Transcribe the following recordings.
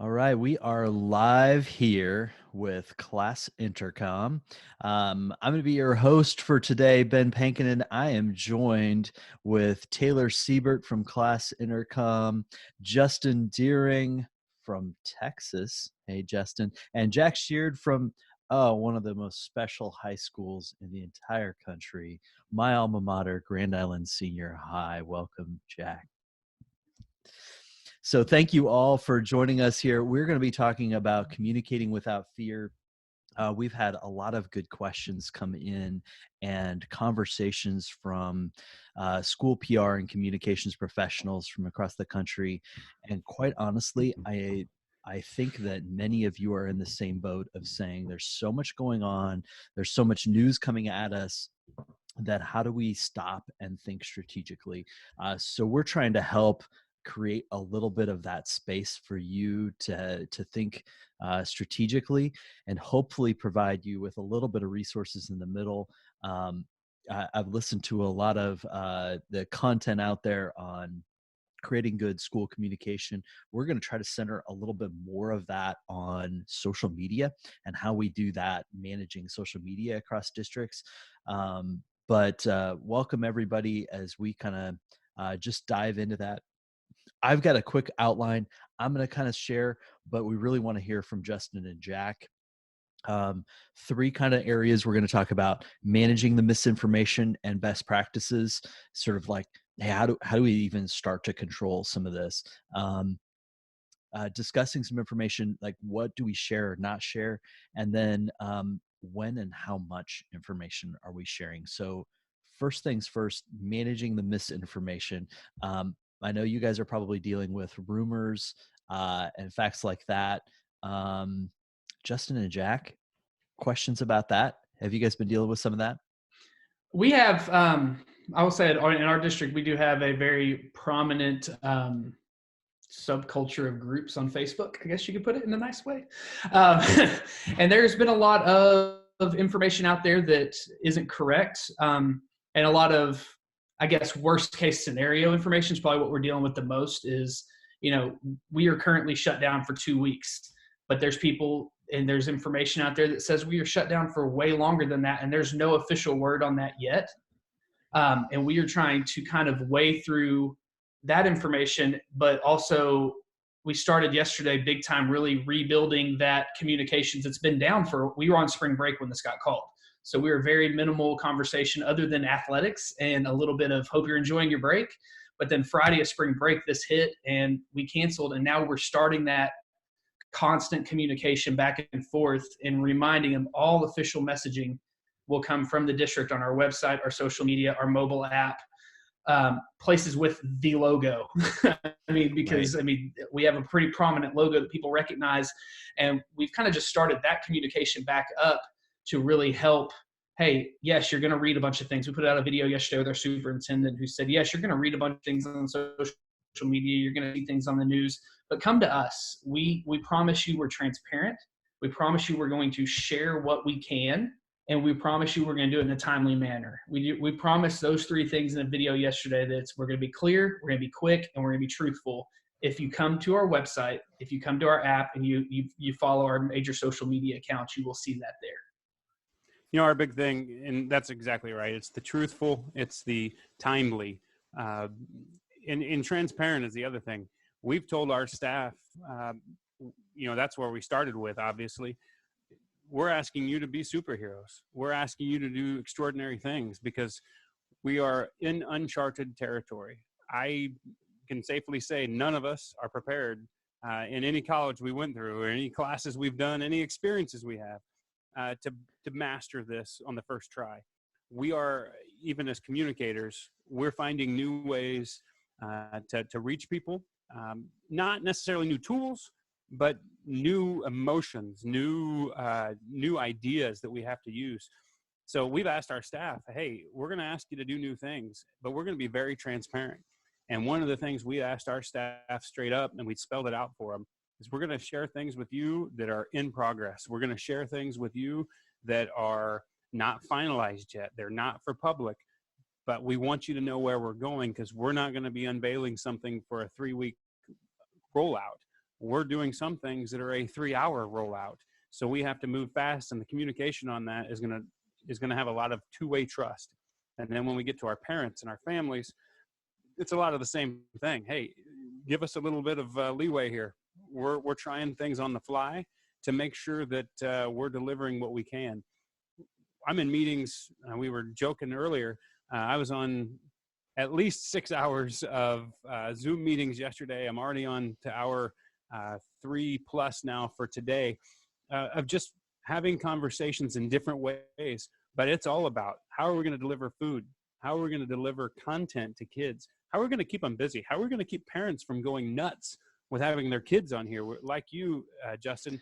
All right, we are live here with Class Intercom. I'm going to be your host for today, Ben Pankonin. I am joined with Taylor Siebert from Class Intercom, Justin Deering from Texas. Hey, Justin. And Jack Sheard from one of the most special high schools in the entire country, my alma mater, Grand Island Senior High. Welcome, Jack. So thank you all for joining us here. We're going to be talking about communicating without fear. We've had a lot of good questions come in and conversations from school PR and communications professionals from across the country. And quite honestly, I think that many of you are in the same boat of saying there's so much going on. There's so much news coming at us that how do we stop and think strategically? So we're trying to help create a little bit of that space for you to think strategically and hopefully provide you with a little bit of resources in the middle. I've listened to a lot of the content out there on creating good school communication. We're going to try to center a little bit more of that on social media and how we do that, managing social media across districts. But welcome everybody as we kind of just dive into that. I've got a quick outline I'm going to kind of share, but we really want to hear from Justin and Jack. Three kind of areas we're going to talk about: managing the misinformation and best practices, sort of like, hey, how do we even start to control some of this? Discussing some information, like what do we share or not share? And then when and how much information are we sharing? So first things first, managing the misinformation. I know you guys are probably dealing with rumors and facts like that. Justin and Jack, questions about that? Have you guys been dealing with some of that? We have, I will say in our district, we do have a very prominent subculture of groups on Facebook, I guess you could put it in a nice way. And there's been a lot of information out there that isn't correct. And a lot of, I guess, worst case scenario information is probably what we're dealing with the most is, we are currently shut down for 2 weeks, but there's people and there's information out there that says we are shut down for way longer than that. And there's no official word on that yet. And we are trying to kind of weigh through that information, but also we started yesterday big time really rebuilding that communications. It's been down we were on spring break when this got called. So we were very minimal conversation other than athletics and a little bit of hope you're enjoying your break. But then Friday of spring break, this hit and we canceled. And now we're starting that constant communication back and forth and reminding them all official messaging will come from the district on our website, our social media, our mobile app, places with the logo. Because we have a pretty prominent logo that people recognize, and we've kind of just started that communication back up to really help. Hey, yes, you're going to read a bunch of things. We put out a video yesterday with our superintendent who said, yes, you're going to read a bunch of things on social media. You're going to see things on the news, but come to us. We promise you we're transparent. We promise you we're going to share what we can. And we promise you we're going to do it in a timely manner. We promised those three things in a video yesterday that we're going to be clear, we're going to be quick, and we're going to be truthful. If you come to our website, if you come to our app, and you follow our major social media accounts, you will see that there. Our big thing, and that's exactly right, it's the truthful, it's the timely. And transparent is the other thing. We've told our staff, that's where we started with, obviously. We're asking you to be superheroes. We're asking you to do extraordinary things because we are in uncharted territory. I can safely say none of us are prepared in any college we went through or any classes we've done, any experiences we have to master this on the first try. We are, even as communicators, we're finding new ways to reach people, not necessarily new tools, but new emotions, new ideas that we have to use. So we've asked our staff, hey, we're going to ask you to do new things, but we're going to be very transparent. And one of the things we asked our staff straight up, and we spelled it out for them, is we're going to share things with you that are in progress. We're going to share things with you that are not finalized yet. They're not for public, but we want you to know where we're going because we're not going to be unveiling something for a 3-week rollout. we're doing some things that are a 3-hour rollout. So we have to move fast, and the communication on that is going to have a lot of two-way trust. And then when we get to our parents and our families, it's a lot of the same thing. Hey, give us a little bit of leeway here. We're trying things on the fly to make sure that we're delivering what we can. I'm in meetings. We were joking earlier. I was on at least 6 hours of Zoom meetings yesterday. I'm already on to hour 3+ now for today, of just having conversations in different ways. But it's all about how are we going to deliver food? How are we going to deliver content to kids? How are we going to keep them busy? How are we going to keep parents from going nuts with having their kids on here? Like you, Justin,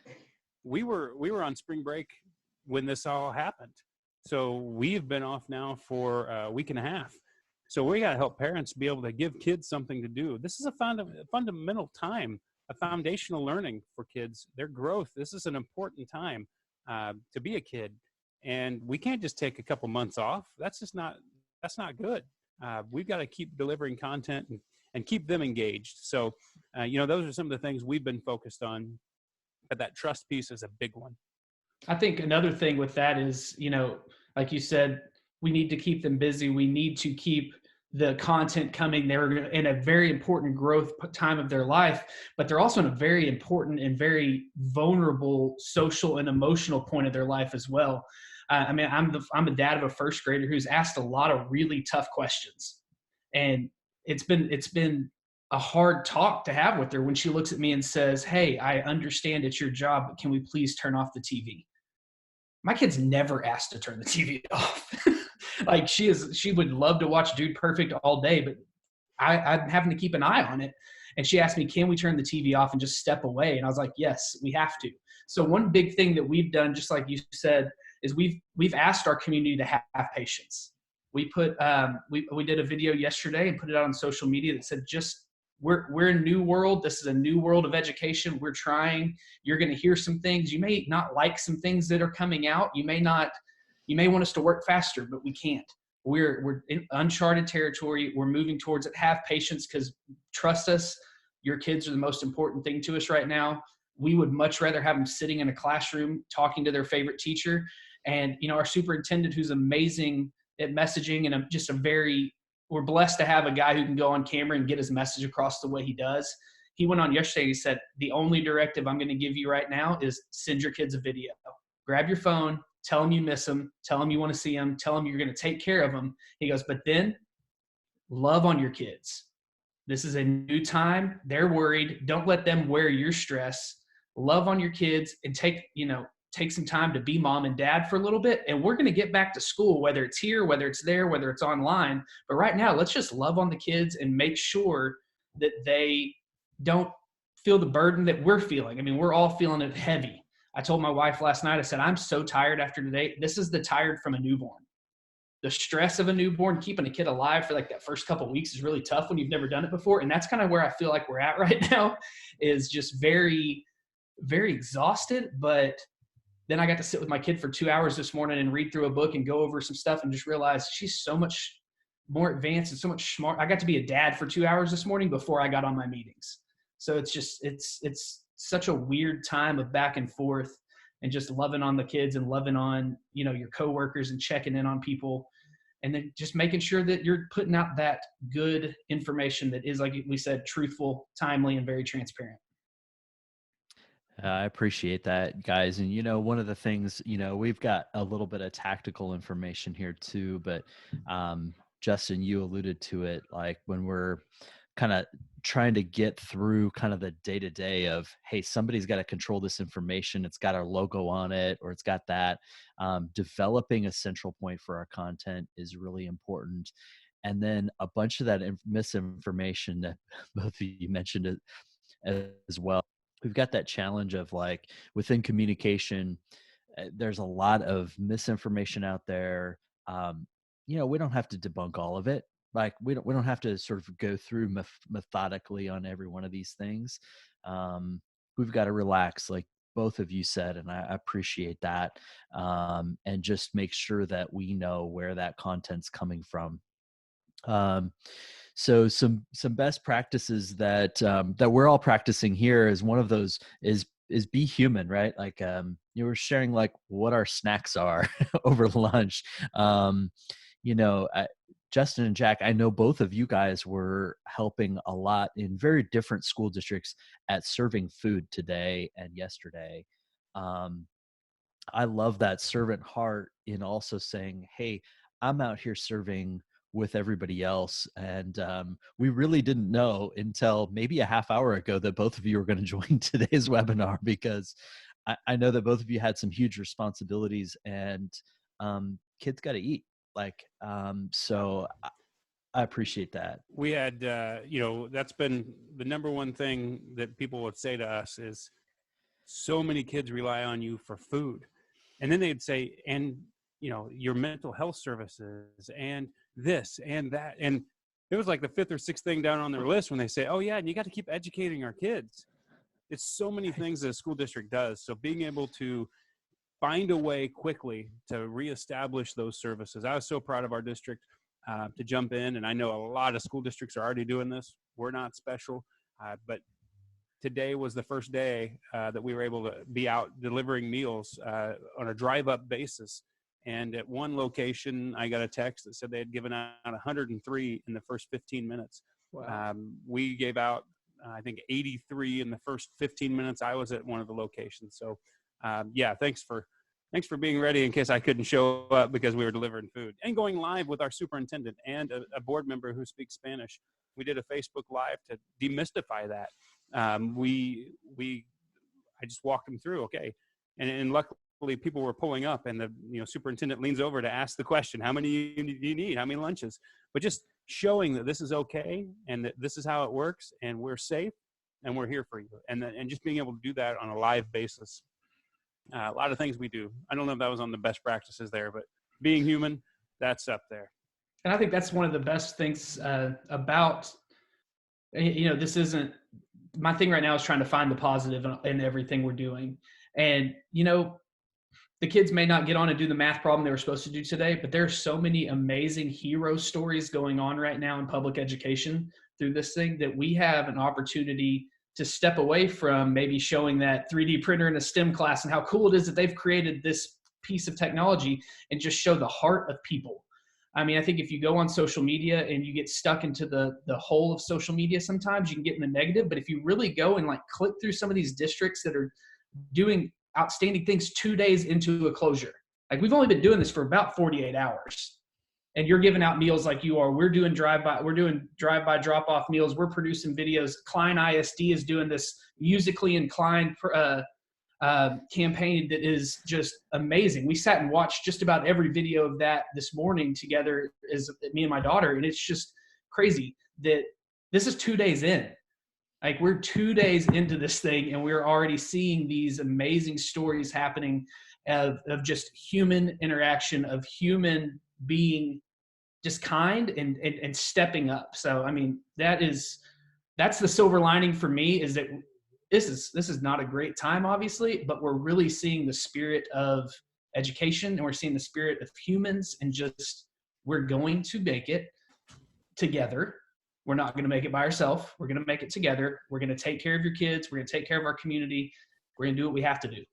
we were on spring break when this all happened. So we've been off now for a week and a half. So we got to help parents be able to give kids something to do. This is a fundamental time, a foundational learning for kids, their growth. This is an important time to be a kid. And we can't just take a couple months off. That's not good. We've got to keep delivering content and keep them engaged. So, those are some of the things we've been focused on, but that trust piece is a big one. I think another thing with that is, like you said, we need to keep them busy. We need to keep the content coming. They're in a very important growth time of their life, but they're also in a very important and very vulnerable social and emotional point of their life as well. I'm a dad of a first grader who's asked a lot of really tough questions, and it's been a hard talk to have with her when she looks at me and says, "Hey, I understand it's your job, but can we please turn off the TV?" My kid's never asked to turn the TV off. Like she would love to watch Dude Perfect all day, but I'm having to keep an eye on it. And she asked me, "Can we turn the TV off and just step away?" And I was like, "Yes, we have to." So one big thing that we've done, just like you said, is we've asked our community to have patience. We put we did a video yesterday and put it out on social media that said, just we're a new world. This is a new world of education. We're trying. You're going to hear some things. You may not like some things that are coming out. You may want us to work faster, but we can't. We're in uncharted territory. We're moving towards it. Have patience, because trust us, your kids are the most important thing to us right now. We would much rather have them sitting in a classroom talking to their favorite teacher. And, our superintendent, who's amazing at messaging, and we're blessed to have a guy who can go on camera and get his message across the way he does. He went on yesterday and he said, "The only directive I'm going to give you right now is send your kids a video. Grab your phone, tell them you miss them, tell them you want to see them, tell them you're going to take care of them." He goes, "But then love on your kids. This is a new time. They're worried. Don't let them wear your stress. Love on your kids and take some time to be mom and dad for a little bit. And we're going to get back to school, whether it's here, whether it's there, whether it's online. But right now, let's just love on the kids and make sure that they don't feel the burden that we're feeling." I mean, we're all feeling it heavy. I told my wife last night, I said, "I'm so tired after today. This is the tired from a newborn." The stress of a newborn, keeping a kid alive for like that first couple of weeks is really tough when you've never done it before. And that's kind of where I feel like we're at right now, is just very, very exhausted. But then I got to sit with my kid for 2 hours this morning and read through a book and go over some stuff and just realize she's so much more advanced and so much smart. I got to be a dad for 2 hours this morning before I got on my meetings. So it's such a weird time of back and forth, and just loving on the kids and loving on, your coworkers and checking in on people. And then just making sure that you're putting out that good information that is, like we said, truthful, timely, and very transparent. I appreciate that, guys. And, one of the things, we've got a little bit of tactical information here too, but Justin, you alluded to it, like when we're kind of trying to get through kind of the day-to-day of, hey, somebody's got to control this information. It's got our logo on it, or it's got that. Developing a central point for our content is really important. And then a bunch of that misinformation that both of you mentioned it as well. We've got that challenge of, like, within communication, there's a lot of misinformation out there. We don't have to debunk all of it. Like we don't have to sort of go through methodically on every one of these things. We've got to relax, like both of you said, and I appreciate that. And just make sure that we know where that content's coming from. So some best practices that that we're all practicing here is one of those is be human, right? Like you were sharing like what our snacks are over lunch. You know, Justin and Jack, I know both of you guys were helping a lot in very different school districts at serving food today and yesterday. I love that servant heart in also saying, hey, I'm out here serving with everybody else. And we really didn't know until maybe a half hour ago that both of you were going to join today's webinar, because I know that both of you had some huge responsibilities, and kids got to eat. Like, so I appreciate that. We had, you know, that's been the number one thing that people would say to us is, so many kids rely on you for food. And then they'd say, and, you know, your mental health services and this and that. And it was like the fifth or sixth thing down on their list when they say, oh yeah, and you got to keep educating our kids. It's so many things that a school district does. So being able to find a way quickly to reestablish those services. I was so proud of our district to jump in. And I know a lot of school districts are already doing this. We're not special, but today was the first day that we were able to be out delivering meals on a drive-up basis. And at one location, I got a text that said they had given out 103 in the first 15 minutes. Wow. We gave out, I think, 83 in the first 15 minutes. I was at one of the locations. So, yeah, thanks for being ready in case I couldn't show up because we were delivering food. And going live with our superintendent and a board member who speaks Spanish. We did a Facebook Live to demystify that. I just walked them through, okay. And luckily people were pulling up, and the superintendent leans over to ask the question, how many do you need? How many lunches? But just showing that this is okay and that this is how it works and we're safe and we're here for you. And just being able to do that on a live basis. A lot of things we do. I don't know if that was on the best practices there, but being human, that's up there. And I think that's one of the best things about, this isn't, my thing right now is trying to find the positive in everything we're doing. And, the kids may not get on and do the math problem they were supposed to do today, but there's so many amazing hero stories going on right now in public education through this thing that we have an opportunity to step away from maybe showing that 3D printer in a STEM class and how cool it is that they've created this piece of technology, and just show the heart of people. I mean, I think if you go on social media and you get stuck into the hole of social media, sometimes you can get in the negative. But if you really go and like click through some of these districts that are doing outstanding things 2 days into a closure, like we've only been doing this for about 48 hours, and you're giving out meals like you are. We're doing drive-by drop-off meals. We're producing videos. Klein ISD is doing this musically inclined campaign that is just amazing. We sat and watched just about every video of that this morning together, as me and my daughter, and it's just crazy that this is 2 days in. Like, we're 2 days into this thing, and we're already seeing these amazing stories happening of just human interaction, of human being just kind and stepping up. So, I mean, that's the silver lining for me, is that this is not a great time, obviously, but we're really seeing the spirit of education, and we're seeing the spirit of humans, and just, we're going to make it together. We're not going to make it by ourselves. We're going to make it together. We're going to take care of your kids. We're going to take care of our community. We're going to do what we have to do.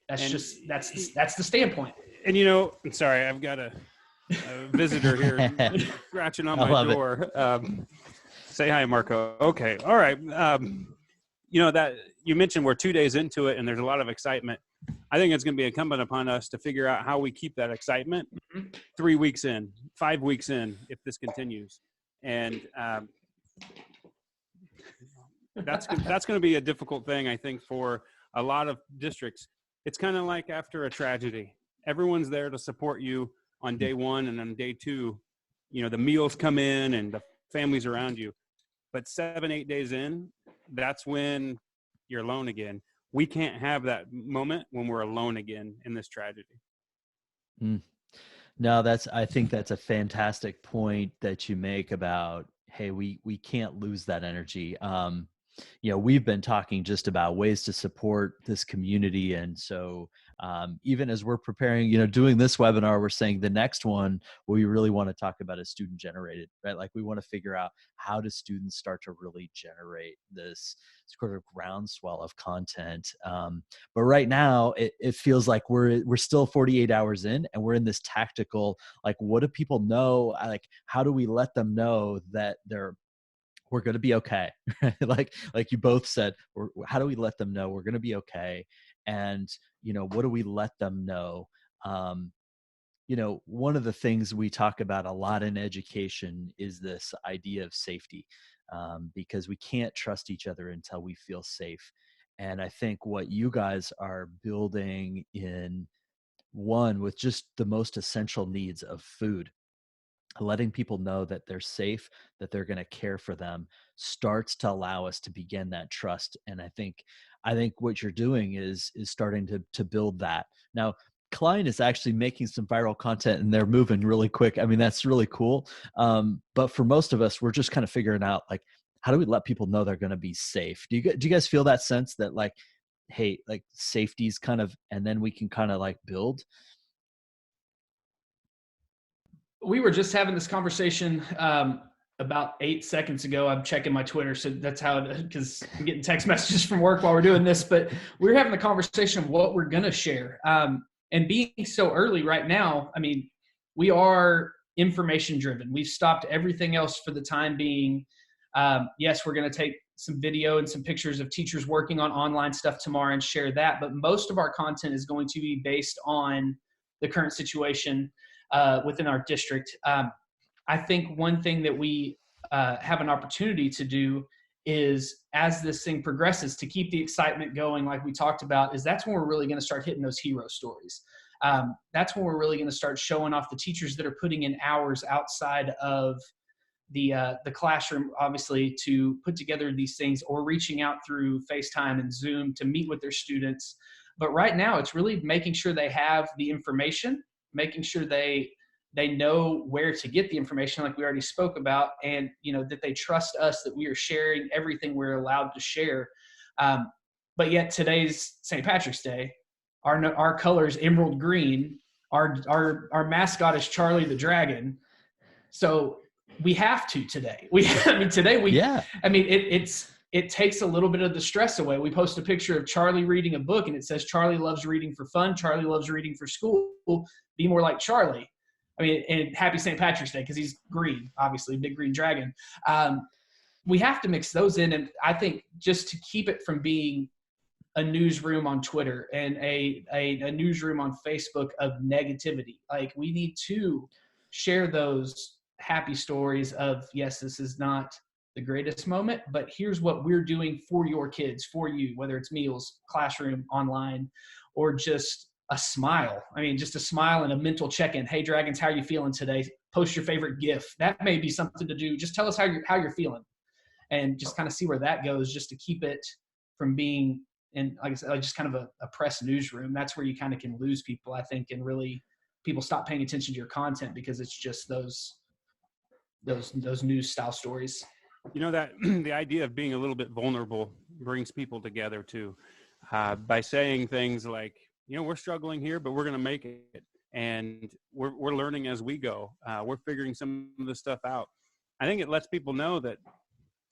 That's the standpoint. And I'm sorry, I've got a visitor here scratching on my door. Say hi, Marco. Okay. All right. That you mentioned we're 2 days into it and there's a lot of excitement. I think it's going to be incumbent upon us to figure out how we keep that excitement 3 weeks in, 5 weeks in, if this continues. And that's going to be a difficult thing, I think, for a lot of districts. It's kind of like after a tragedy. Everyone's there to support you on day one, and on day two, the meals come in and the families around you. But 7-8 days in, that's when you're alone again. We can't have that moment when we're alone again in this tragedy. No, I think that's a fantastic point that you make about, hey, we can't lose that energy. we've been talking just about ways to support this community. And so even as we're preparing, doing this webinar, we're saying the next one, what we really want to talk about is student generated, right? Like we want to figure out, how do students start to really generate this sort of groundswell of content? But right now it feels like we're still 48 hours in, and we're in this tactical, like, what do people know? Like, how do we let them know that we're going to be okay? like you both said, how do we let them know we're going to be okay? And what do we let them know? One of the things we talk about a lot in education is this idea of safety, because we can't trust each other until we feel safe. And I think what you guys are building in, one, with just the most essential needs of food, letting people know that they're safe, that they're going to care for them, starts to allow us to begin that trust. And I think what you're doing is starting to build that. Now, Klein is actually making some viral content, and they're moving really quick. I mean, that's really cool. But for most of us, we're just kind of figuring out, like, how do we let people know they're going to be safe? Do you guys feel that sense that, like, hey, like, safety's kind of, and then we can kind of like build? We were just having this conversation about 8 seconds ago. I'm checking my Twitter, so that's how, because I'm getting text messages from work while we're doing this. But we're having a conversation of what we're going to share. And being so early right now, I mean, we are information driven. We've stopped everything else for the time being. Yes, we're going to take some video and some pictures of teachers working on online stuff tomorrow and share that. But most of our content is going to be based on the current situation within our district. I think one thing that we have an opportunity to do is, as this thing progresses, to keep the excitement going, like we talked about, is that's when we're really going to start hitting those hero stories. That's when we're really going to start showing off the teachers that are putting in hours outside of the classroom, obviously, to put together these things, or reaching out through FaceTime and Zoom to meet with their students. But right now, it's really making sure they have the information, making sure they know where to get the information, like we already spoke about, and that they trust us, that we are sharing everything we're allowed to share. But yet today's St. Patrick's Day, our colors emerald green, our mascot is Charlie the Dragon. So we have to today. Yeah. I mean, it takes a little bit of the stress away. We post a picture of Charlie reading a book, and it says, Charlie loves reading for fun. Charlie loves reading for school. Be more like Charlie. I mean, and happy St. Patrick's Day, because he's green, obviously, big green dragon. We have to mix those in. And I think just to keep it from being a newsroom on Twitter and a newsroom on Facebook of negativity, like, we need to share those happy stories of, yes, this is not the greatest moment, but here's what we're doing for your kids, for you, whether it's meals, classroom, online, or just a smile. I mean, just a smile and a mental check-in. Hey, Dragons, how are you feeling today? Post your favorite GIF. That may be something to do. Just tell us how you're feeling, and just kind of see where that goes, just to keep it from being in, like I said, just kind of a press newsroom. That's where you kind of can lose people, I think, and really people stop paying attention to your content because it's just those news style stories. That the idea of being a little bit vulnerable brings people together too, by saying things like, we're struggling here, but we're going to make it, and we're learning as we go. We're figuring some of the stuff out. I think it lets people know that,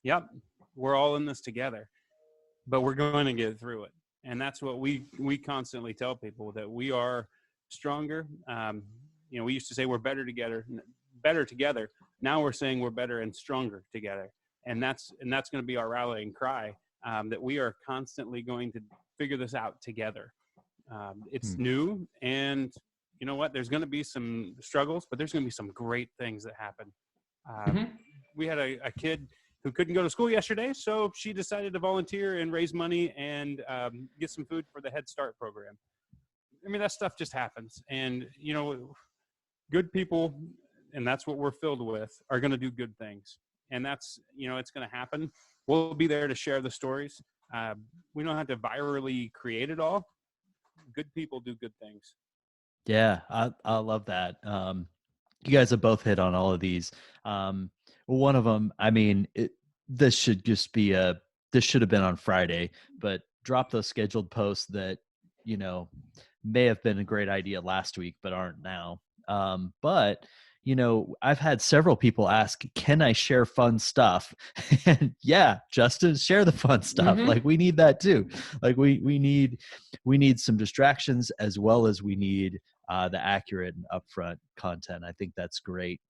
yep, we're all in this together, but we're going to get through it. And that's what we constantly tell people, that we are stronger. We used to say we're better together. Now we're saying we're better and stronger together. And that's going to be our rallying cry, that we are constantly going to figure this out together. It's new, and you know what? There's going to be some struggles, but there's going to be some great things that happen. We had a kid who couldn't go to school yesterday, so she decided to volunteer and raise money and get some food for the Head Start program. I mean, that stuff just happens. And, good people, and that's what we're filled with, are going to do good things. And that's, it's going to happen. We'll be there to share the stories. We don't have to virally create it all. Good people do good things. Yeah, I love that. You guys have both hit on all of these. One of them, I mean, this should just be a this should have been on Friday, but drop those scheduled posts that, may have been a great idea last week, but aren't now. But I've had several people ask, can I share fun stuff? And yeah, Justin, share the fun stuff. Mm-hmm. Like we need that too. Like we need some distractions as well as we need the accurate and upfront content. I think that's great.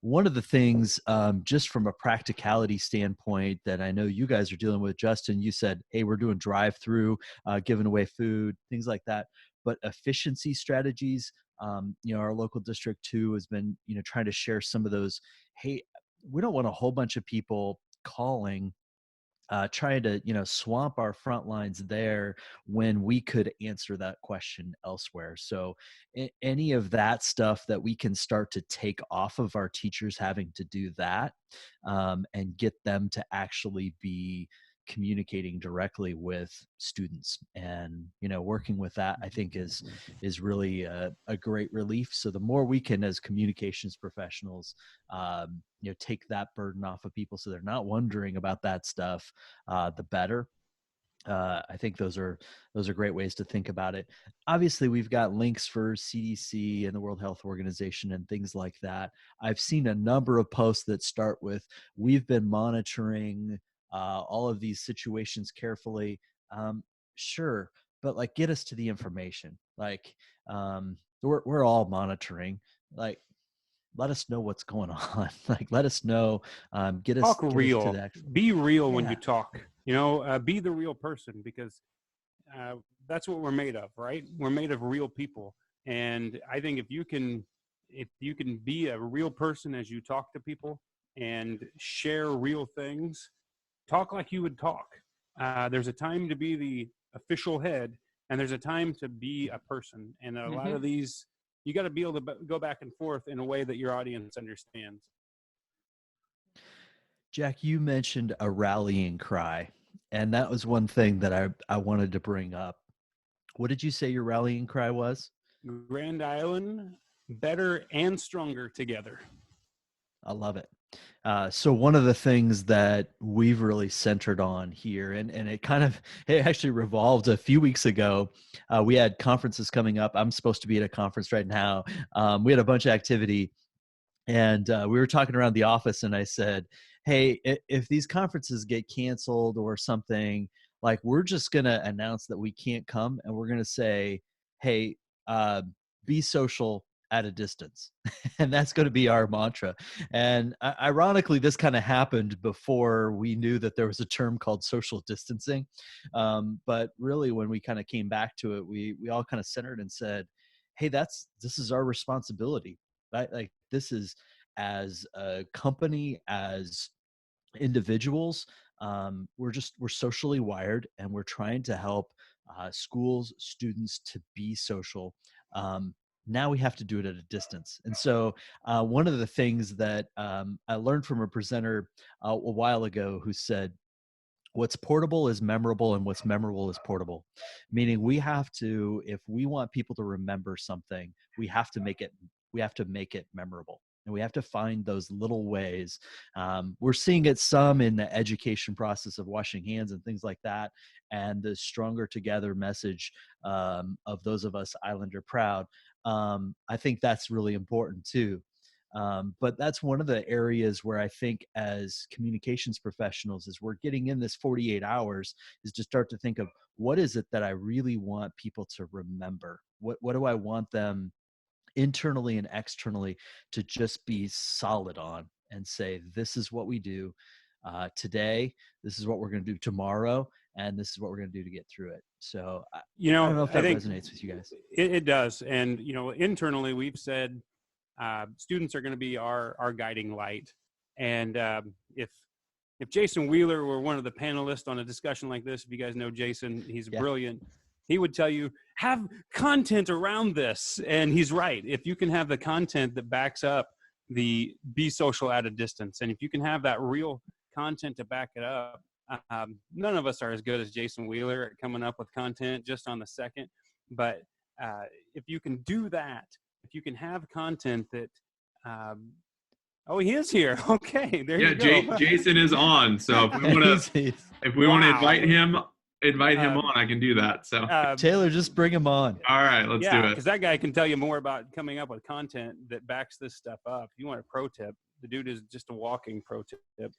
One of the things, just from a practicality standpoint, that I know you guys are dealing with, Justin, you said, hey, we're doing drive-through, giving away food, things like that. But efficiency strategies, our local district too has been, trying to share some of those. Hey, we don't want a whole bunch of people calling, trying to swamp our front lines there when we could answer that question elsewhere. So any of that stuff that we can start to take off of our teachers having to do that, and get them to actually be communicating directly with students, and working with that, I think is really a great relief. So the more we can, as communications professionals, take that burden off of people so they're not wondering about that stuff, the better. I think those are great ways to think about it. Obviously, we've got links for CDC and the World Health Organization and things like that. I've seen a number of posts that start with, we've been monitoring all of these situations carefully. Sure, but like, get us to the information. Like, we're all monitoring. Like, let us know what's going on. Like, let us know. Get us to real. the actual. Be real when Yeah. you talk. Be the real person, because that's what we're made of, right? We're made of real people, and I think if you can be a real person as you talk to people and share real things, talk like you would talk. There's a time to be the official head, and there's a time to be a person. And a lot of these, you got to be able to go back and forth in a way that your audience understands. Jack, you mentioned a rallying cry, and that was one thing that I wanted to bring up. What did you say your rallying cry was? Grand Island, better and stronger together. I love it. So one of the things that we've really centered on here, and it actually revolved a few weeks ago. We had conferences coming up. I'm supposed to be at a conference right now. We had a bunch of activity, and we were talking around the office, and I said, hey, if these conferences get canceled or something, like, we're just going to announce that we can't come, and we're going to say, hey, be social at a distance. And that's going to be our mantra. And ironically, this kind of happened before we knew that there was a term called social distancing. But really, when we kind of came back to it, we all kind of centered and said, hey, this is our responsibility. Right? Like, this is, as a company, as individuals, we're socially wired, and we're trying to help schools, students to be social. Now we have to do it at a distance. And so one of the things that I learned from a presenter a while ago, who said, what's portable is memorable, and what's memorable is portable. Meaning, we have to, if we want people to remember something, we have to make it memorable. And we have to find those little ways. We're seeing it some in the education process of washing hands and things like that, and the stronger together message of those of us Islander proud. I think that's really important too. But that's one of the areas where I think, as communications professionals, as we're getting in this 48 hours, is to start to think of, what is it that I really want people to remember? What do I want them internally and externally to just be solid on, and say, this is what we do today, this is what we're going to do tomorrow, and this is what we're going to do to get through it. So I don't know if that resonates with you guys. It does. And internally, we've said students are going to be our guiding light. And if Jason Wheeler were one of the panelists on a discussion like this, if you guys know Jason, he's brilliant. He would tell you, have content around this. And he's right. If you can have the content that backs up the be social at a distance, and if you can have that real content to back it up, none of us are as good as Jason Wheeler at coming up with content just on the second. But if you can do that, if you can have content that Oh, he is here. Okay, there you go. Jason is on. So if we want to invite him on, I can do that. So Taylor, just bring him on. all right, let's do it. Because that guy can tell you more about coming up with content that backs this stuff up. If you want a pro tip, the dude is just a walking pro tip.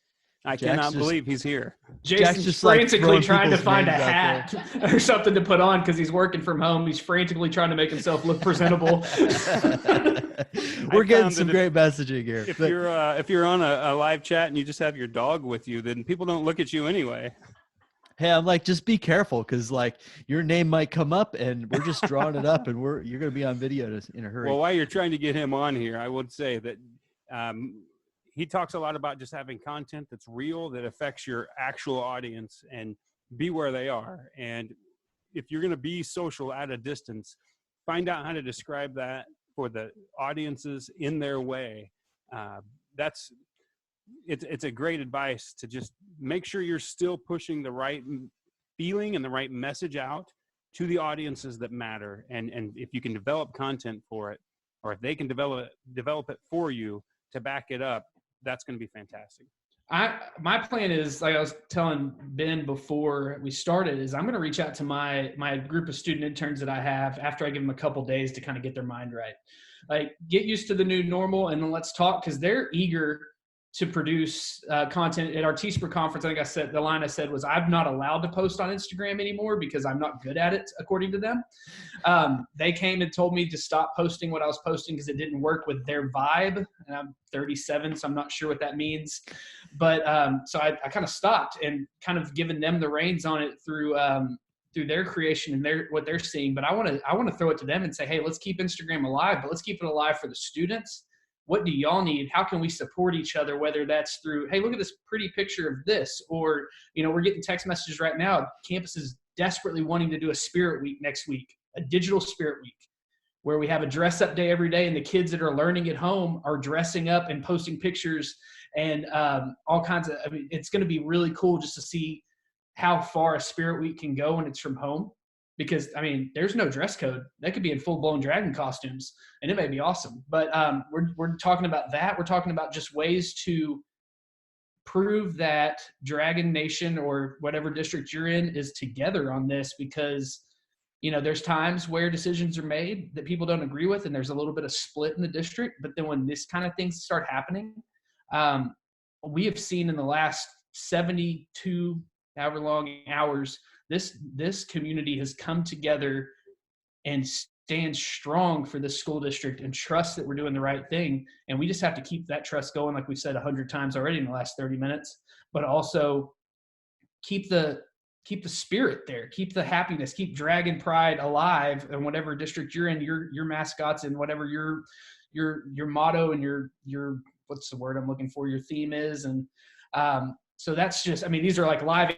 I cannot believe he's here. Jason's just frantically trying to find a hat or something to put on because he's working from home. He's frantically trying to make himself look presentable. We're getting some great messaging here. If you're on a live chat and you just have your dog with you, then people don't look at you anyway. Hey, I'm like, just be careful because like your name might come up and we're just drawing it up and you're going to be on video in a hurry. Well, while you're trying to get him on here, I would say that he talks a lot about just having content that's real, that affects your actual audience, and be where they are. And if you're going to be social at a distance, find out how to describe that for the audiences in their way. It's a great advice to just make sure you're still pushing the right feeling and the right message out to the audiences that matter. And if you can develop content for it, or if they can develop it for you to back it up, that's going to be fantastic. My plan is, like I was telling Ben before we started, is I'm going to reach out to my group of student interns that I have after I give them a couple days to kind of get their mind right. Like, get used to the new normal and then let's talk, because they're eager to produce content. At our T-Spur conference, I think the line I said was, I'm not allowed to post on Instagram anymore because I'm not good at it, according to them. They came and told me to stop posting what I was posting because it didn't work with their vibe. And I'm 37, so I'm not sure what that means. But so I kind of stopped and kind of given them the reins on it through their creation and what they're seeing. But I want to throw it to them and say, hey, let's keep Instagram alive, but let's keep it alive for the students. What do y'all need? How can we support each other? Whether that's through, hey, look at this pretty picture of this, or, we're getting text messages right now. Campus is desperately wanting to do a spirit week next week, a digital spirit week, where we have a dress up day every day. And the kids that are learning at home are dressing up and posting pictures and all kinds of, it's going to be really cool just to see how far a spirit week can go when it's from home. Because, there's no dress code. They could be in full-blown dragon costumes, and it may be awesome. But we're talking about that. We're talking about just ways to prove that Dragon Nation or whatever district you're in is together on this, because, there's times where decisions are made that people don't agree with, and there's a little bit of split in the district. But then when this kind of things start happening, we have seen in the last 72 however long hours, this community has come together and stands strong for this school district and trust that we're doing the right thing. And we just have to keep that trust going, like we've said 100 times already in the last 30 minutes, but also keep the spirit there, keep the happiness, keep Dragon Pride alive in whatever district you're in, your mascots and whatever your motto and your what's the word I'm looking for, your theme is. And so that's just, these are like live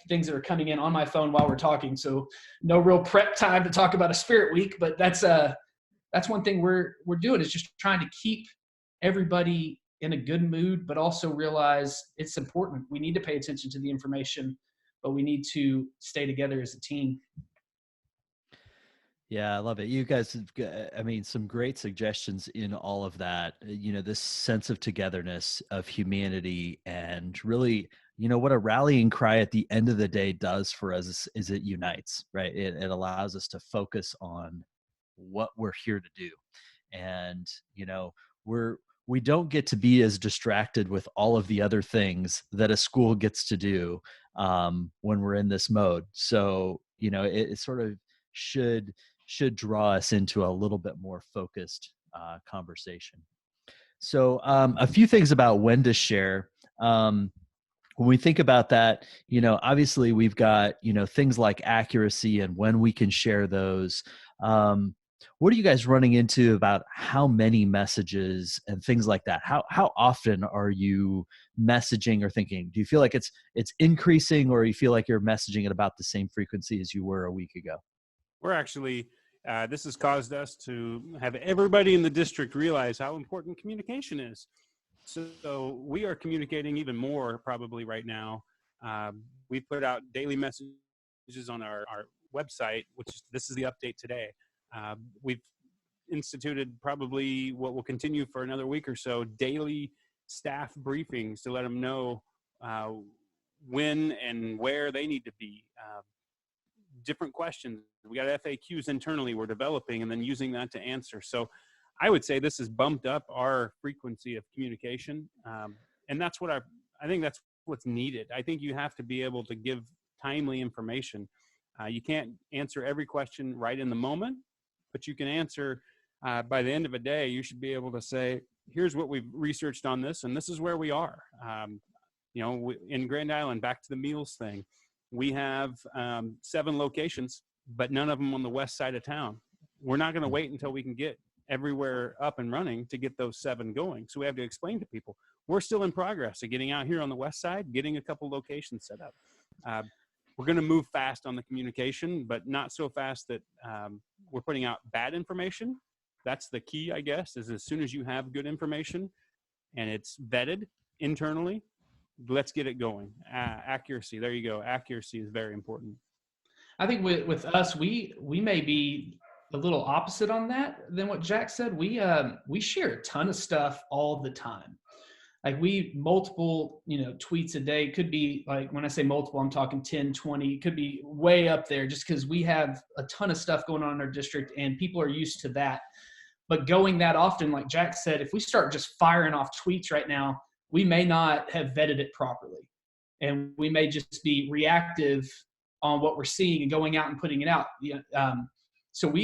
things that are coming in on my phone while we're talking. So no real prep time to talk about a spirit week, but that's one thing we're doing, is just trying to keep everybody in a good mood, but also realize it's important. We need to pay attention to the information, but we need to stay together as a team. Yeah, I love it. You guys have, some great suggestions in all of that. This sense of togetherness, of humanity, and really, what a rallying cry at the end of the day does for us is it unites, right? It allows us to focus on what we're here to do. And, we don't get to be as distracted with all of the other things that a school gets to do when we're in this mode. So, it sort of should draw us into a little bit more focused conversation. So a few things about when to share. When we think about that, obviously we've got, things like accuracy and when we can share those. What are you guys running into about how many messages and things like that? How often are you messaging or thinking? Do you feel like it's increasing, or you feel like you're messaging at about the same frequency as you were a week ago? We're actually, this has caused us to have everybody in the district realize how important communication is. So we are communicating even more probably right now. We put out daily messages on our website, this is the update today. We've instituted probably what will continue for another week or so, daily staff briefings to let them know when and where they need to be. Different questions. We got FAQs internally we're developing and then using that to answer. So I would say this has bumped up our frequency of communication. And that's what I think that's what's needed. I think you have to be able to give timely information. You can't answer every question right in the moment, but you can answer by the end of a day. You should be able to say, here's what we've researched on this, and this is where we are. In Grand Island, back to the meals thing, we have 7 locations, but none of them on the west side of town. We're not going to wait until we can get everywhere up and running to get those 7 going. So we have to explain to people, we're still in progress of getting out here on the west side, getting a couple locations set up. We're going to move fast on the communication, but not so fast that we're putting out bad information. That's the key, I guess, is as soon as you have good information and it's vetted internally, let's get it going. Accuracy, there you go. Accuracy is very important. I think with us, we may be a little opposite on that than what Jack said. We share a ton of stuff all the time. Like multiple, tweets a day. Could be like, when I say multiple, I'm talking 10, 20, it could be way up there just because we have a ton of stuff going on in our district and people are used to that. But going that often, like Jack said, if we start just firing off tweets right now, we may not have vetted it properly. And we may just be reactive on what we're seeing and going out and putting it out. So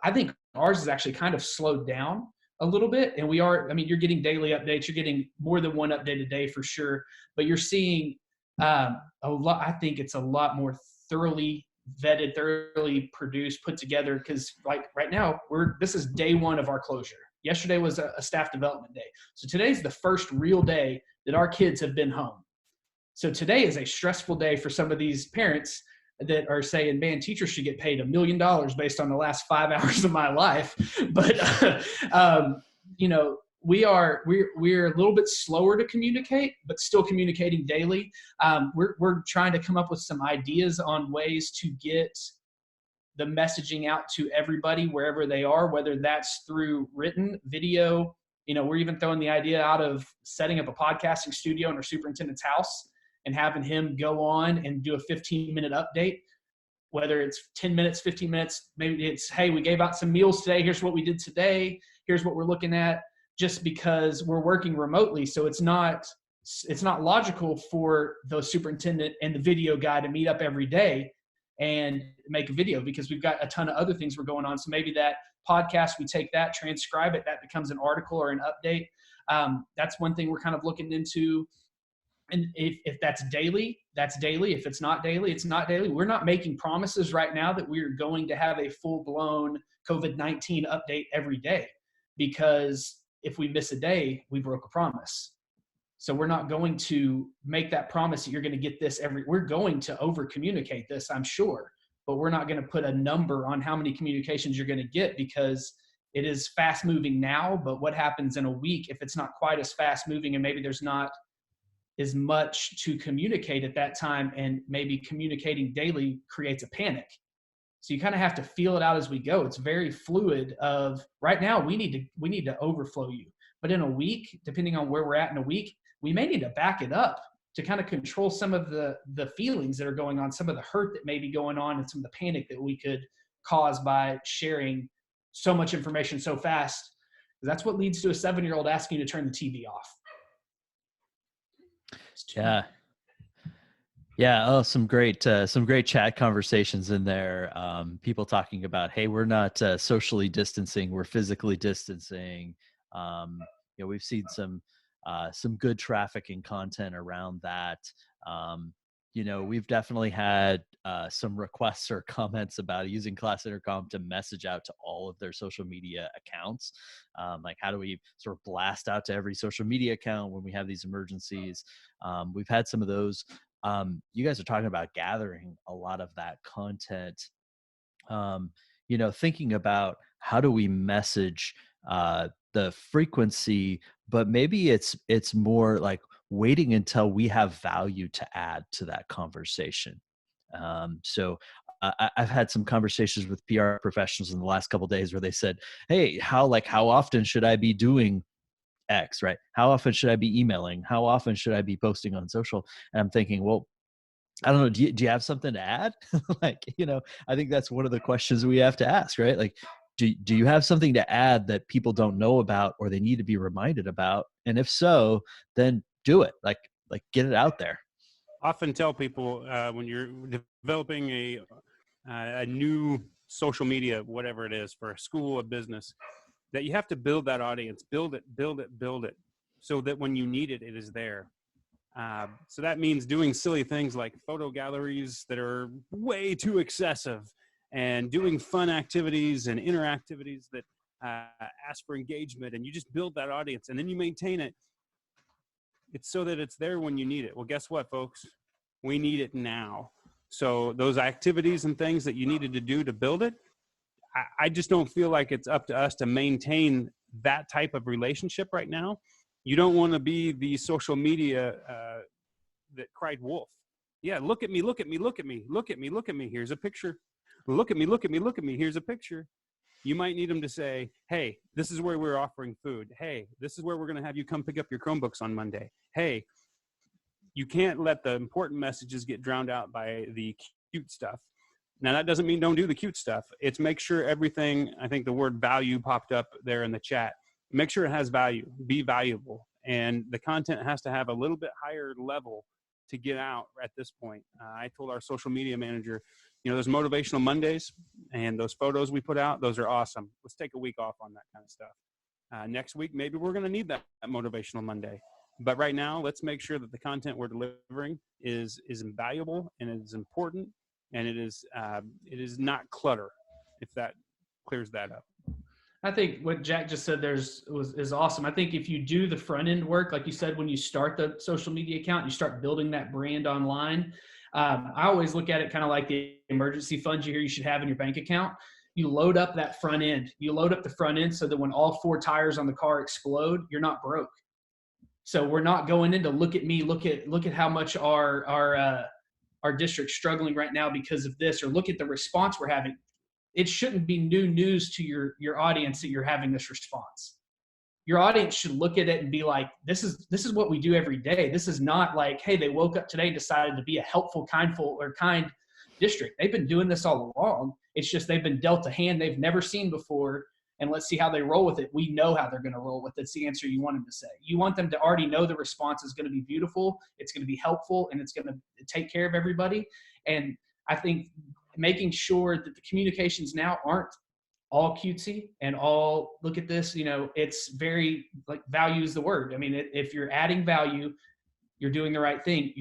I think ours is actually kind of slowed down a little bit. And you're getting daily updates. You're getting more than one update a day for sure. But you're seeing a lot. I think it's a lot more thoroughly vetted, thoroughly produced, put together. Because like right now, this is day 1 of our closure. Yesterday was a staff development day. So today's the first real day that our kids have been home. So today is a stressful day for some of these parents that are saying, man, teachers should get paid $1 million based on the last 5 hours of my life. But, we're a little bit slower to communicate, but still communicating daily. We're trying to come up with some ideas on ways to get the messaging out to everybody wherever they are, whether that's through written, video. We're even throwing the idea out of setting up a podcasting studio in our superintendent's house and having him go on and do a 15-minute update, whether it's 10 minutes, 15 minutes, maybe it's, hey, we gave out some meals today. Here's what we did today. Here's what we're looking at, just because we're working remotely. So it's not logical for the superintendent and the video guy to meet up every day and make a video because we've got a ton of other things we're going on. So maybe that podcast, we take that, transcribe it, that becomes an article or an update. That's one thing we're kind of looking into. And if that's daily, that's daily. If it's not daily, it's not daily. We're not making promises right now that we're going to have a full-blown COVID-19 update every day, because if we miss a day, we broke a promise. So we're not going to make that promise that you're going to get this we're going to over communicate this, I'm sure, but we're not going to put a number on how many communications you're going to get because it is fast moving now. But what happens in a week if it's not quite as fast moving and maybe there's not as much to communicate at that time, and maybe communicating daily creates a panic. So you kind of have to feel it out as we go. It's very fluid of right now we need to overflow you. But in a week, depending on where we're at in a week, we may need to back it up to kind of control some of the feelings that are going on, some of the hurt that may be going on, and some of the panic that we could cause by sharing so much information so fast. That's what leads to a 7-year-old asking you to turn the TV off. Yeah. Oh, some great chat conversations in there. People talking about, hey, we're not socially distancing, we're physically distancing. We've seen some good traffic and content around that. We've definitely had some requests or comments about using Class Intercom to message out to all of their social media accounts. Like, how do we sort of blast out to every social media account when we have these emergencies? We've had some of those. You guys are talking about gathering a lot of that content. Thinking about how do we message the frequency, but maybe it's more like waiting until we have value to add to that conversation. So I've had some conversations with PR professionals in the last couple of days where they said, hey, how often should I be doing X, right? How often should I be emailing? How often should I be posting on social? And I'm thinking, well, I don't know. Do you have something to add? Like, I think that's one of the questions we have to ask, right? Like, do you have something to add that people don't know about or they need to be reminded about? And if so, then do it. Like get it out there. Often tell people when you're developing a new social media, whatever it is, for a school, a business, that you have to build that audience, build it, so that when you need it, it is there. So that means doing silly things like photo galleries that are way too excessive, and doing fun activities and interactivities that ask for engagement, and you just build that audience and then you maintain it. It's so that it's there when you need it. Well, guess what, folks? We need it now. So those activities and things that you needed to do to build it, I just don't feel like it's up to us to maintain that type of relationship right now. You don't want to be the social media that cried wolf. Yeah, look at me, look at me, look at me, look at me, look at me. Here's a picture. Look at me, look at me, look at me. Here's a picture. You might need them to say, hey, this is where we're offering food. Hey, this is where we're going to have you come pick up your Chromebooks on Monday. Hey, you can't let the important messages get drowned out by the cute stuff. Now, that doesn't mean don't do the cute stuff. It's make sure everything, I think the word value popped up there in the chat. Make sure it has value, be valuable. And the content has to have a little bit higher level to get out at this point. I told our social media manager, those motivational Mondays and those photos we put out, those are awesome. Let's take a week off on that kind of stuff. Next week, maybe we're going to need that motivational Monday. But right now, let's make sure that the content we're delivering is valuable and it is important, and it is not clutter, if that clears that up. I think what Jack just said is awesome. I think if you do the front end work, like you said, when you start the social media account, you start building that brand online. I always look at it kind of like the emergency fund you should have in your bank account. You load up that front end. You load up the front end so that when all 4 tires on the car explode, you're not broke. So we're not going into look at how much our district's struggling right now because of this, or look at the response we're having. It shouldn't be new news to your audience that you're having this response. Your audience should look at it and be like, this is what we do every day. This is not like, hey, they woke up today and decided to be a helpful, kind district. They've been doing this all along. It's just they've been dealt a hand they've never seen before, and let's see how they roll with it. We know how they're going to roll with it. It's the answer you want them to say. You want them to already know the response is going to be beautiful, it's going to be helpful, and it's going to take care of everybody. And I think making sure that the communications now aren't all cutesy and all look at this, it's very like value is the word. I mean, if you're adding value, you're doing the right thing.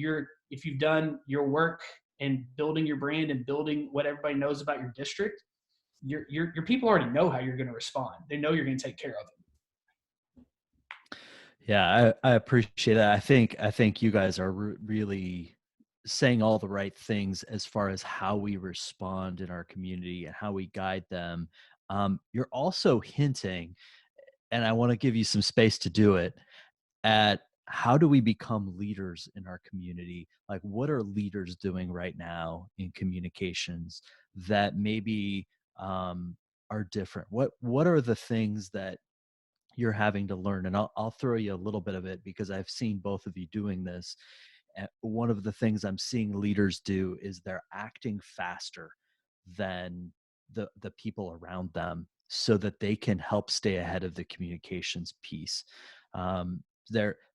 If you've done your work and building your brand and building what everybody knows about your district, your people already know how you're going to respond. They know you're going to take care of them. Yeah, I appreciate that. I think you guys are really saying all the right things as far as how we respond in our community and how we guide them. You're also hinting, and I want to give you some space to do it, at how do we become leaders in our community? Like, what are leaders doing right now in communications that maybe are different? What are the things that you're having to learn? And I'll throw you a little bit of it because I've seen both of you doing this. One of the things I'm seeing leaders do is they're acting faster than the people around them so that they can help stay ahead of the communications piece.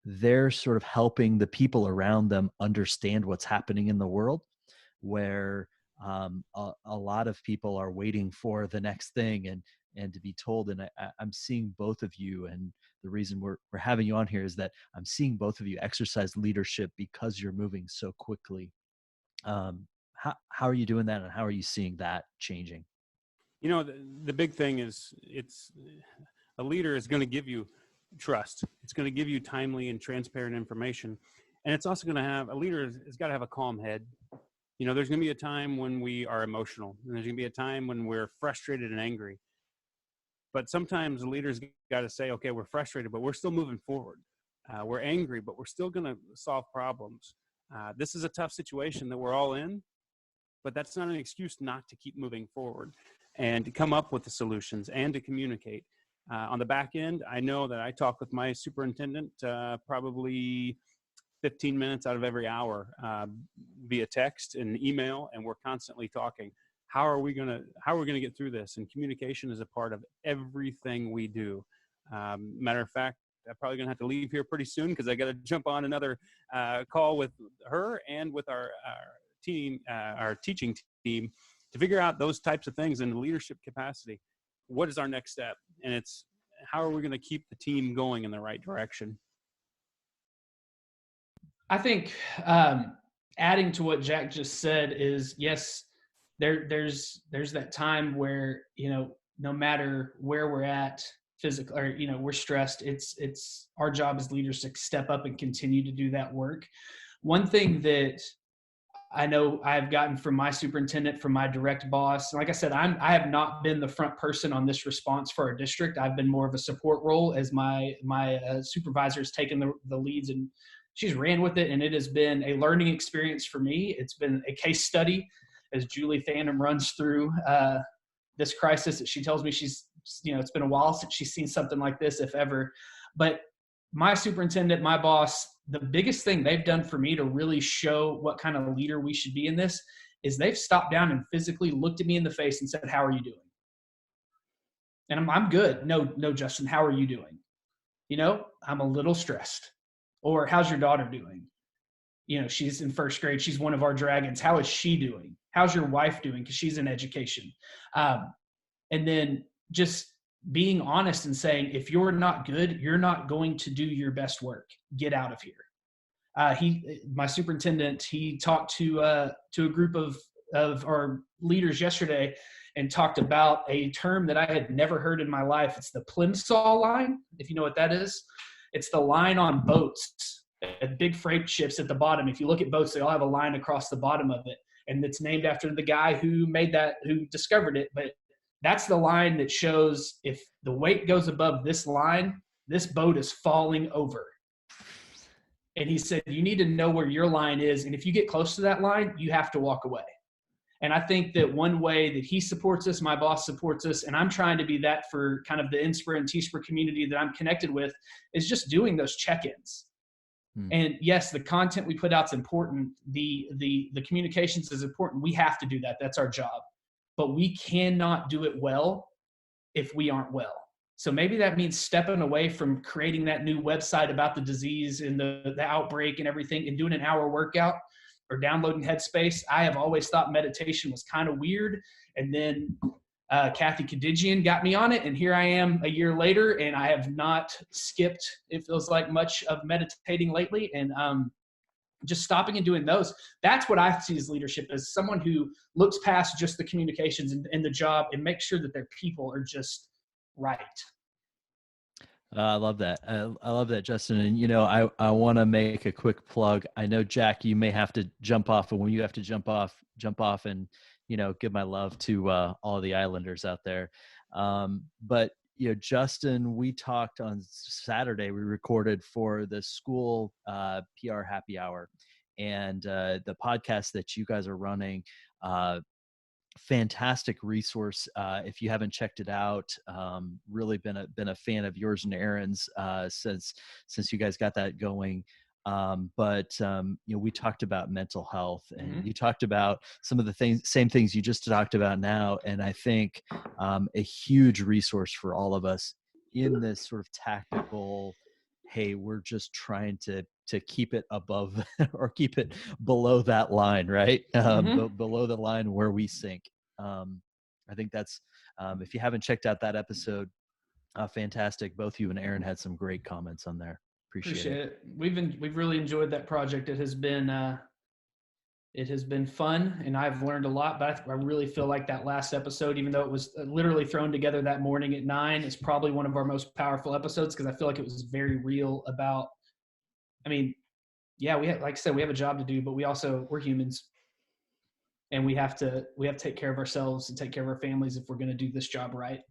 They're sort of helping the people around them understand what's happening in the world, where a lot of people are waiting for the next thing and to be told. And I'm seeing both of you, and the reason we're having you on here is that I'm seeing both of you exercise leadership because you're moving so quickly. How are you doing that, and how are you seeing that changing? The big thing is a leader is going to give you trust. It's going to give you timely and transparent information. And it's also going to have, a leader has got to have a calm head. There's going to be a time when we are emotional, and there's going to be a time when we're frustrated and angry. But sometimes the leaders got to say, okay, we're frustrated, but we're still moving forward. We're angry, but we're still going to solve problems. This is a tough situation that we're all in, but that's not an excuse not to keep moving forward and to come up with the solutions and to communicate. On the back end, I know that I talk with my superintendent probably 15 minutes out of every hour via text and email, and we're constantly talking. How are we gonna get through this? And communication is a part of everything we do. Matter of fact, I'm probably gonna have to leave here pretty soon because I got to jump on another call with her and with our team, our teaching team, to figure out those types of things in the leadership capacity. What is our next step? And it's how are we going to keep the team going in the right direction? I think adding to what Jack just said is, yes, there's that time where, no matter where we're at physically, or, we're stressed, it's our job as leaders to step up and continue to do that work. One thing that I know I've gotten from my superintendent, from my direct boss. Like I said, I have not been the front person on this response for our district. I've been more of a support role as my supervisor has taken the leads, and she's ran with it. And it has been a learning experience for me. It's been a case study as Julie Thandem runs through this crisis. She tells me it's been a while since she's seen something like this, if ever. But my superintendent, my boss, the biggest thing they've done for me to really show what kind of leader we should be in this is they've stopped down and physically looked at me in the face and said, "How are you doing?" And I'm good. No, Justin, how are you doing? I'm a little stressed. Or how's your daughter doing? She's in first grade. She's one of our dragons. How is she doing? How's your wife doing? Because she's in education. And then just being honest and saying, if you're not good, you're not going to do your best work. Get out of here. My superintendent, he talked to a group of our leaders yesterday and talked about a term that I had never heard in my life. It's the plimsoll line, if you know what that is. It's the line on boats, big freight ships at the bottom. If you look at boats, they all have a line across the bottom of it. And it's named after the guy who discovered it. But that's the line that shows if the weight goes above this line, this boat is falling over. And he said, you need to know where your line is. And if you get close to that line, you have to walk away. And I think that one way that he supports us, my boss supports us, and I'm trying to be that for kind of the INSPIR and TSPIR community that I'm connected with, is just doing those check-ins. And yes, the content we put out is important. The communications is important. We have to do that. That's our job. But we cannot do it well if we aren't well. So maybe that means stepping away from creating that new website about the disease and the outbreak and everything and doing an hour workout or downloading Headspace. I have always thought meditation was kind of weird. And then Kathy Kadigian got me on it. And here I am a year later, and I have not skipped, it feels like, much of meditating lately. And just stopping and doing those. That's what I see as leadership, as someone who looks past just the communications and the job and makes sure that their people are just right. I love that. I love that, Justin. And, I want to make a quick plug. I know, Jack, you may have to jump off, and when you have to jump off and, give my love to all the Islanders out there. But, Justin, we talked on Saturday, we recorded for the school PR happy hour, and the podcast that you guys are running, fantastic resource. If you haven't checked it out, really been a fan of yours and Aaron's since you guys got that going. But we talked about mental health, and you talked about some of the same things you just talked about now. And I think a huge resource for all of us in this sort of tactical, hey, we're just trying to keep it above or keep it below that line, right? Below the line where we sink. I think that's, if you haven't checked out that episode, fantastic. Both you and Aaron had some great comments on there. Appreciate it. We've really enjoyed that project. It has been fun, and I've learned a lot, but I really feel like that last episode, even though it was literally thrown together that morning at 9, is probably one of our most powerful episodes, because I feel like it was very real about, we have, like I said, we have a job to do, but we're humans, and we have to take care of ourselves and take care of our families if we're going to do this job right.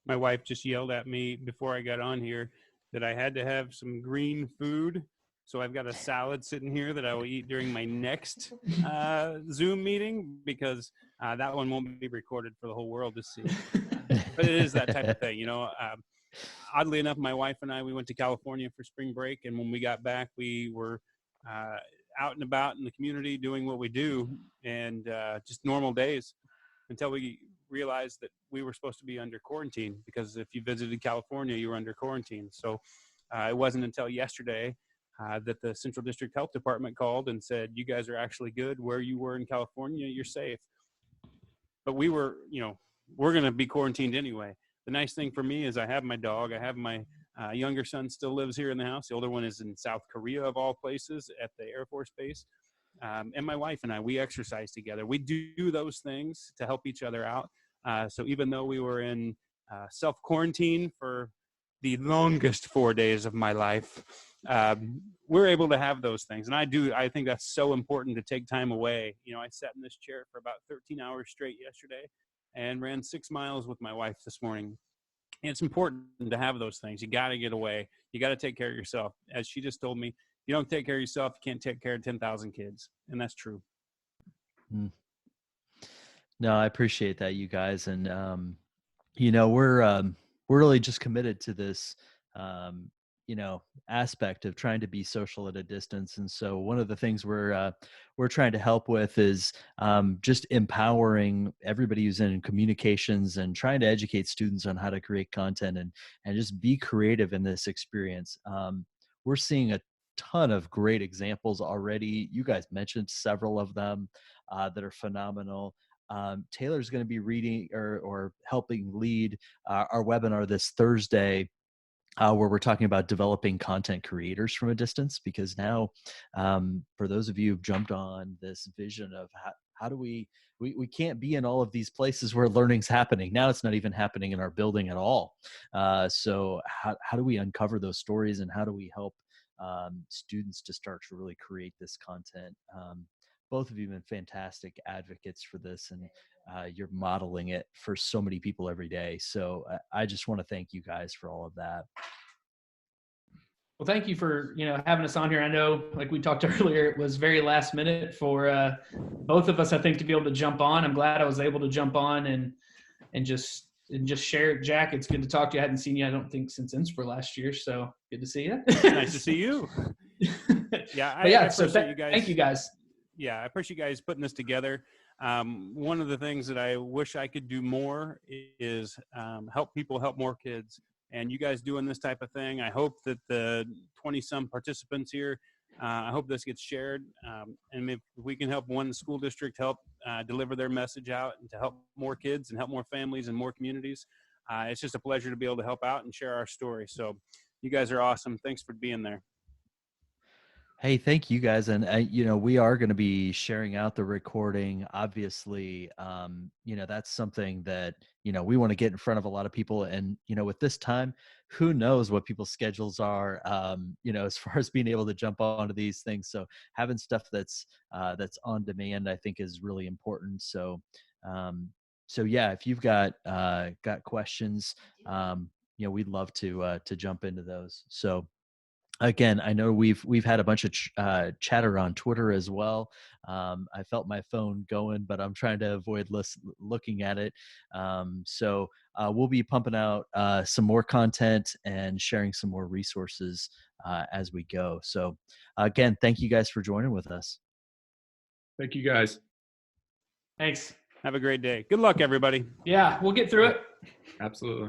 My wife just yelled at me before I got on here that I had to have some green food. So I've got a salad sitting here that I will eat during my next Zoom meeting, because that one won't be recorded for the whole world to see. But it is that type of thing, oddly enough, my wife and I, we went to California for spring break. And when we got back, we were out and about in the community doing what we do, and just normal days, until we realized that we were supposed to be under quarantine, because if you visited California, you were under quarantine. So it wasn't until yesterday that the Central District Health Department called and said, you guys are actually good. Where you were in California, you're safe. But we were, we're going to be quarantined anyway. The nice thing for me is I have my dog. I have my younger son still lives here in the house. The older one is in South Korea, of all places, at the Air Force Base. And my wife and I, we exercise together. We do those things to help each other out. So even though we were in self-quarantine for the longest 4 days of my life, we're able to have those things. And I think that's so important, to take time away. I sat in this chair for about 13 hours straight yesterday and ran 6 miles with my wife this morning. And it's important to have those things. You got to get away. You got to take care of yourself. As she just told me, if you don't take care of yourself, you can't take care of 10,000 kids. And that's true. No, I appreciate that, you guys. And, we're really just committed to this, aspect of trying to be social at a distance. And so one of the things we're trying to help with is just empowering everybody who's in communications and trying to educate students on how to create content and just be creative in this experience. We're seeing a ton of great examples already. You guys mentioned several of them that are phenomenal. Taylor's going to be reading or helping lead our webinar this Thursday, where we're talking about developing content creators from a distance, because now for those of you who've jumped on this vision of how do we can't be in all of these places where learning's happening. Now it's not even happening in our building at all. So how do we uncover those stories, and how do we help students to start to really create this content? Both of you have been fantastic advocates for this, and you're modeling it for so many people every day. So I just want to thank you guys for all of that. Well, thank you for, having us on here. I know, like we talked earlier, it was very last minute for both of us, I think, to be able to jump on. I'm glad I was able to jump on and just share. Jack, it's good to talk to you. I hadn't seen you, I don't think, since Inspire last year. So good to see you. Nice to see you. Yeah. I appreciate you guys. Thank you guys. Yeah, I appreciate you guys putting this together. One of the things that I wish I could do more is help people help more kids. And you guys doing this type of thing, I hope that the 20-some participants here, I hope this gets shared. And if we can help one school district help deliver their message out and to help more kids and help more families and more communities, it's just a pleasure to be able to help out and share our story. So you guys are awesome. Thanks for being there. Hey, thank you guys. And, we are going to be sharing out the recording. Obviously, that's something that, we want to get in front of a lot of people. And, with this time, who knows what people's schedules are, as far as being able to jump onto these things. So having stuff that's on demand, I think, is really important. So yeah, if you've got questions, we'd love to jump into those. So, again, I know we've had a bunch of chatter on Twitter as well. I felt my phone going, but I'm trying to avoid looking at it. So we'll be pumping out some more content and sharing some more resources as we go. So again, thank you guys for joining with us. Thank you, guys. Thanks. Have a great day. Good luck, everybody. Yeah, we'll get through it. Absolutely.